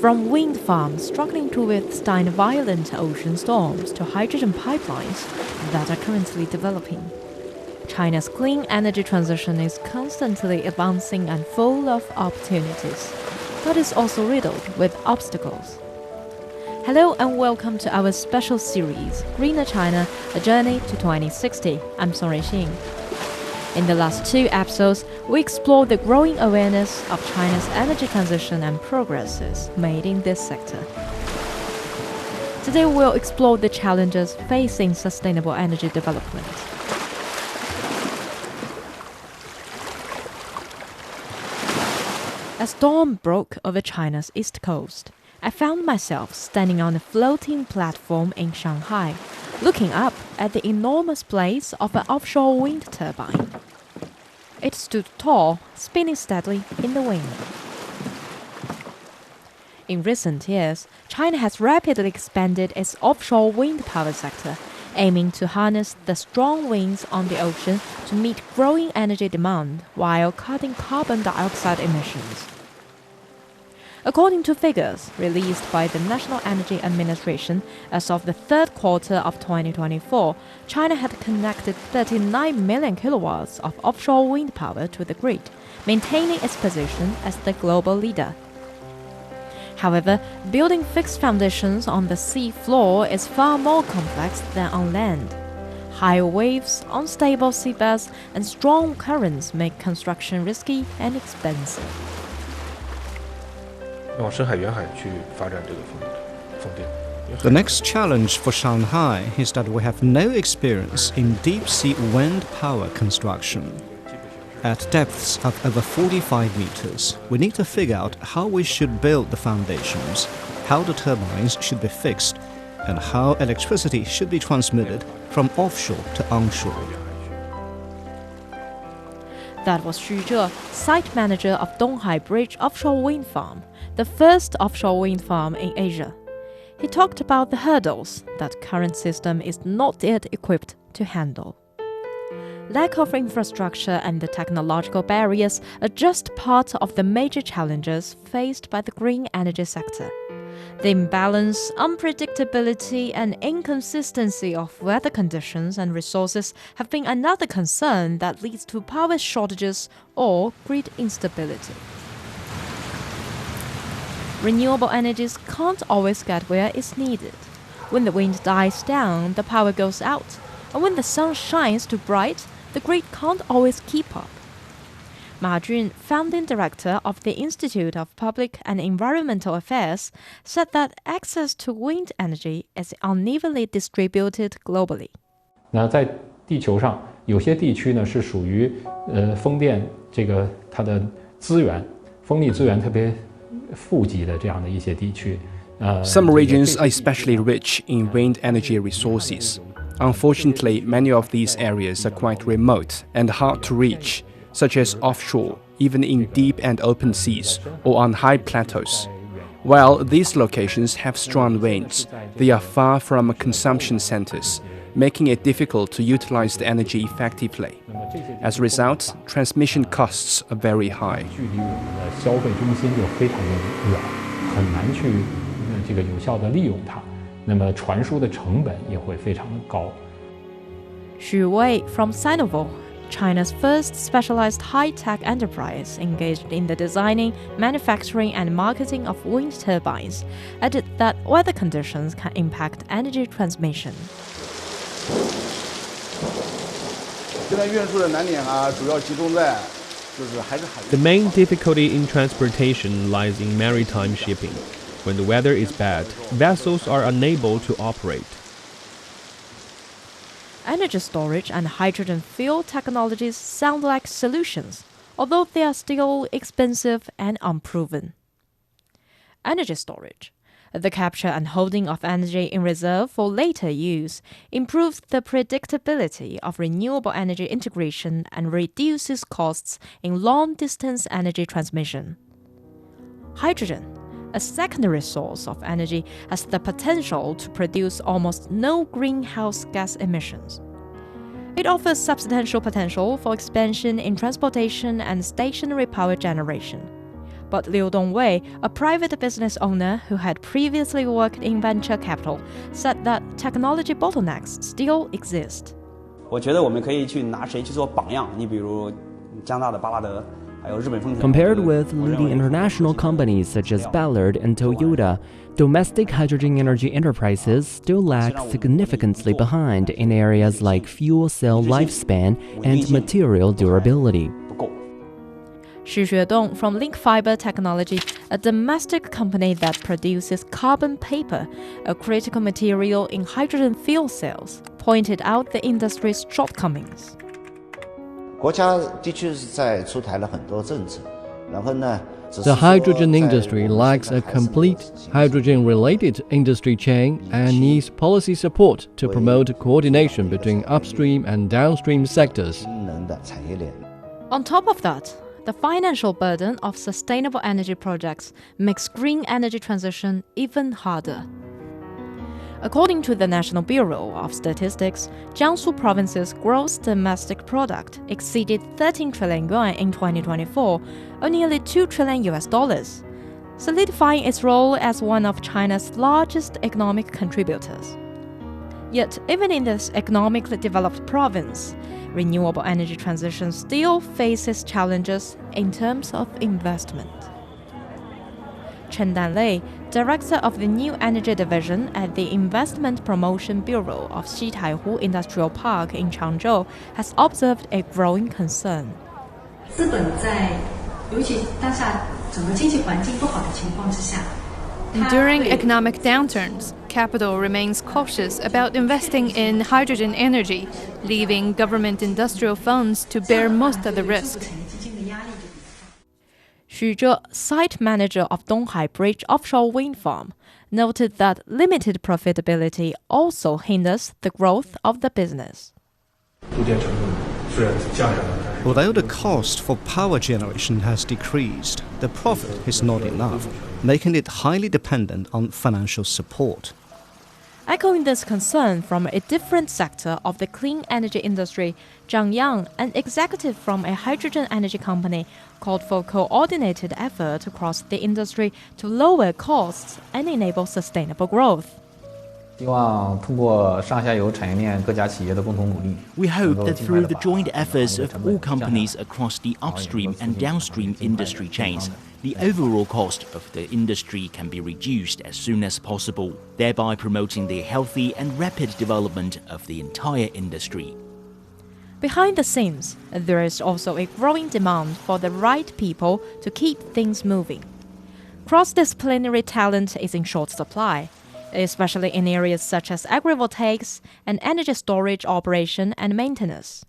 From wind farms struggling to withstand violent ocean storms to hydrogen pipelines that are currently developing, China's clean energy transition is constantly advancing and full of opportunities, but is also riddled with obstacles. Hello and welcome to our special series, Greener China, A Journey to 2060. I'm Song Ruixing. In the last two episodes, we explored the growing awareness of China's energy transition and progresses made in this sector. Today we'll explore the challenges facing sustainable energy development. As dawn broke over China's east coast, I found myself standing on a floating platform in Shanghai, looking up at the enormous blades of an offshore wind turbine. It stood tall, spinning steadily in the wind. In recent years, China has rapidly expanded its offshore wind power sector, aiming to harness the strong winds on the ocean to meet growing energy demand while cutting carbon dioxide emissions. According to figures released by the National Energy Administration, as of the third quarter of 2024, China had connected 39 million kilowatts of offshore wind power to the grid, maintaining its position as the global leader. However, building fixed foundations on the sea floor is far more complex than on land. High waves, unstable seabeds, and strong currents make construction risky and expensive. 往深海、远海去发展这个风电。 The next challenge for Shanghai is that we have no experience in deep-sea wind power construction. At depths of over 45 meters, we need to figure out how we should build the foundations, how the turbines should be fixed, and how electricity should be transmitted from offshore to onshore. That was Xu Zhe, site manager of Donghai Bridge Offshore Wind Farm, the first offshore wind farm in Asia. He talked about the hurdles that current system is not yet equipped to handle. Lack of infrastructure and the technological barriers are just part of the major challenges faced by the green energy sector. The imbalance, unpredictability, and inconsistency of weather conditions and resources have been another concern that leads to power shortages or grid instability. Renewable energies can't always get where it's needed. When the wind dies down, the power goes out, and when the sun shines too bright, the grid can't always keep up. Ma Jun, founding director of the Institute of Public and Environmental Affairs, said that access to wind energy is unevenly distributed globally. 那在地球上，有些地区呢是属于风电这个它的资源，风力资源特别富集的这样的一些地区。Some regions are especially rich in wind energy resources. Unfortunately, many of these areas are quite remote and hard to reach, such as offshore, even in deep and open seas, or on high plateaus. While these locations have strong winds, they are far from consumption centers, making it difficult to utilize the energy effectively. As a result, transmission costs are very high. 距离我们的消费中心就非常的远，很难去这个有效的利用它。那么传输的成本也会非常的高。Xu Wei from Sinovel, China's first specialized high-tech enterprise engaged in the designing, manufacturing, and marketing of wind turbines, added that weather conditions can impact energy transmission. The main difficulty in transportation lies in maritime shipping. When the weather is bad, vessels are unable to operate. Energy storage and hydrogen fuel technologies sound like solutions, although they are still expensive and unproven. Energy storage, the capture and holding of energy in reserve for later use, improves the predictability of renewable energy integration and reduces costs in long-distance energy transmission. Hydrogen, a secondary source of energy, has the potential to produce almost no greenhouse gas emissions. It offers substantial potential for expansion in transportation and stationary power generation. But Liu Dongwei, a private business owner who had previously worked in venture capital, said that technology bottlenecks still exist. 我觉得我们可以去拿谁去做榜样，你比如加拿大的巴拉德。 Compared with leading international companies such as Ballard and Toyota, domestic hydrogen energy enterprises still lag significantly behind in areas like fuel cell lifespan and material durability. Xu Xuedong from Link Fiber Technology, a domestic company that produces carbon paper, a critical material in hydrogen fuel cells, pointed out the industry's shortcomings. 国家的确是在出台了很多政策，然后呢， The hydrogen industry lacks a complete hydrogen-related industry chain and needs policy support to promote coordination between upstream and downstream sectors. On top of that, the financial burden of sustainable energy projects makes green energy transition even harder. According to the National Bureau of Statistics, Jiangsu province's gross domestic product exceeded 13 trillion yuan in 2024, or nearly $2 trillion, solidifying its role as one of China's largest economic contributors. Yet, even in this economically developed province, renewable energy transition still faces challenges in terms of investment. Chen Danlei, director of the New Energy Division at the Investment Promotion Bureau of Xitaihu Industrial Park in Changzhou, has observed a growing concern. During economic downturns, capital remains cautious about investing in hydrogen energy, leaving government industrial funds to bear most of the risk. Xu Zhe, site manager of Donghai Bridge offshore wind farm, noted that limited profitability also hinders the growth of the business. Although the cost for power generation has decreased, the profit is not enough, making it highly dependent on financial support. Echoing this concern from a different sector of the clean energy industry, Zhang Yang, an executive from a hydrogen energy company, called for coordinated effort across the industry to lower costs and enable sustainable growth. We hope that through the joint efforts of all companies across the upstream and downstream industry chains, the overall cost of the industry can be reduced as soon as possible, thereby promoting the healthy and rapid development of the entire industry. Behind the scenes, there is also a growing demand for the right people to keep things moving. Cross-disciplinary talent is in short supply, especially in areas such as agrivoltaics and energy storage operation and maintenance.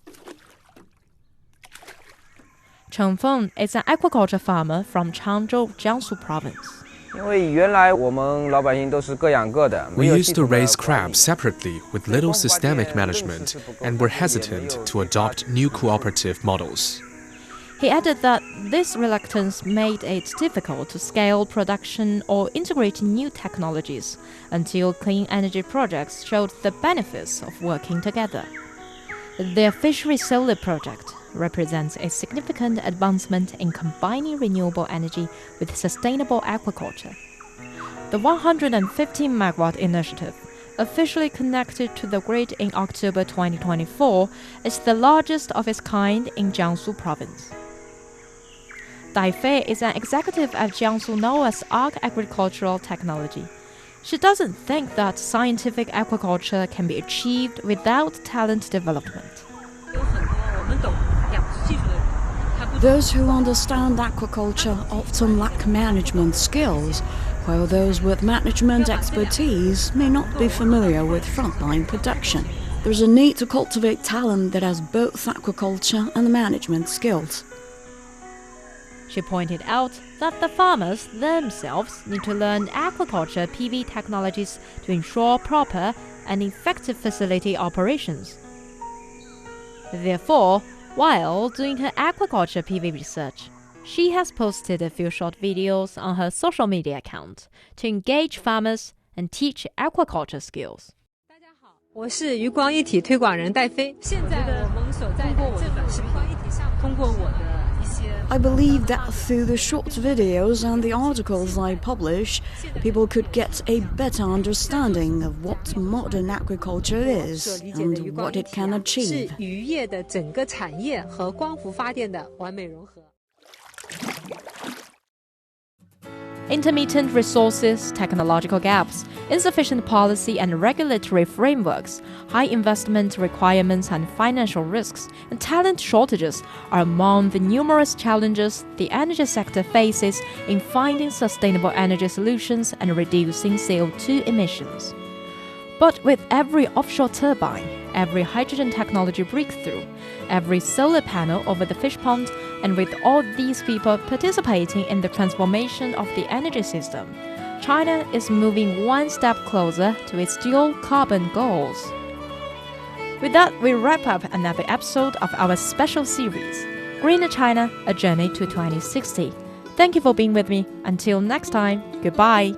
Chen Feng is an aquaculture farmer from Changzhou, Jiangsu province. We used to raise crabs separately with little systemic management and were hesitant to adopt new cooperative models. He added that this reluctance made it difficult to scale production or integrate new technologies until clean energy projects showed the benefits of working together. Their fishery solar project represents a significant advancement in combining renewable energy with sustainable aquaculture. The 115 megawatt initiative, officially connected to the grid in October 2024, is the largest of its kind in Jiangsu province. Dai Fei is an executive at Jiangsu NOAA's Arc Agricultural Technology. She doesn't think that scientific aquaculture can be achieved without talent development. Those who understand aquaculture often lack management skills, while those with management expertise may not be familiar with frontline production. There's a need to cultivate talent that has both aquaculture and management skills. She pointed out that the farmers themselves need to learn aquaculture PV technologies to ensure proper and effective facility operations. Therefore, while doing her aquaculture PV research, she has posted a few short videos on her social media account to engage farmers and teach aquaculture skills. 我是余光一体推广人戴飞。现在我们所在的这个是光一体项目，通过我的一些 I believe that through the short videos and the articles I publish, people could get a better understanding of what modern agriculture is and what it can achieve. Intermittent resources, technological gaps, insufficient policy and regulatory frameworks, high investment requirements and financial risks, and talent shortages are among the numerous challenges the energy sector faces in finding sustainable energy solutions and reducing CO2 emissions. But with every offshore turbine, every hydrogen technology breakthrough, every solar panel over the fish pond, and with all these people participating in the transformation of the energy system, China is moving one step closer to its dual carbon goals. With that, we wrap up another episode of our special series, Greener China, A Journey to 2060. Thank you for being with me. Until next time, goodbye.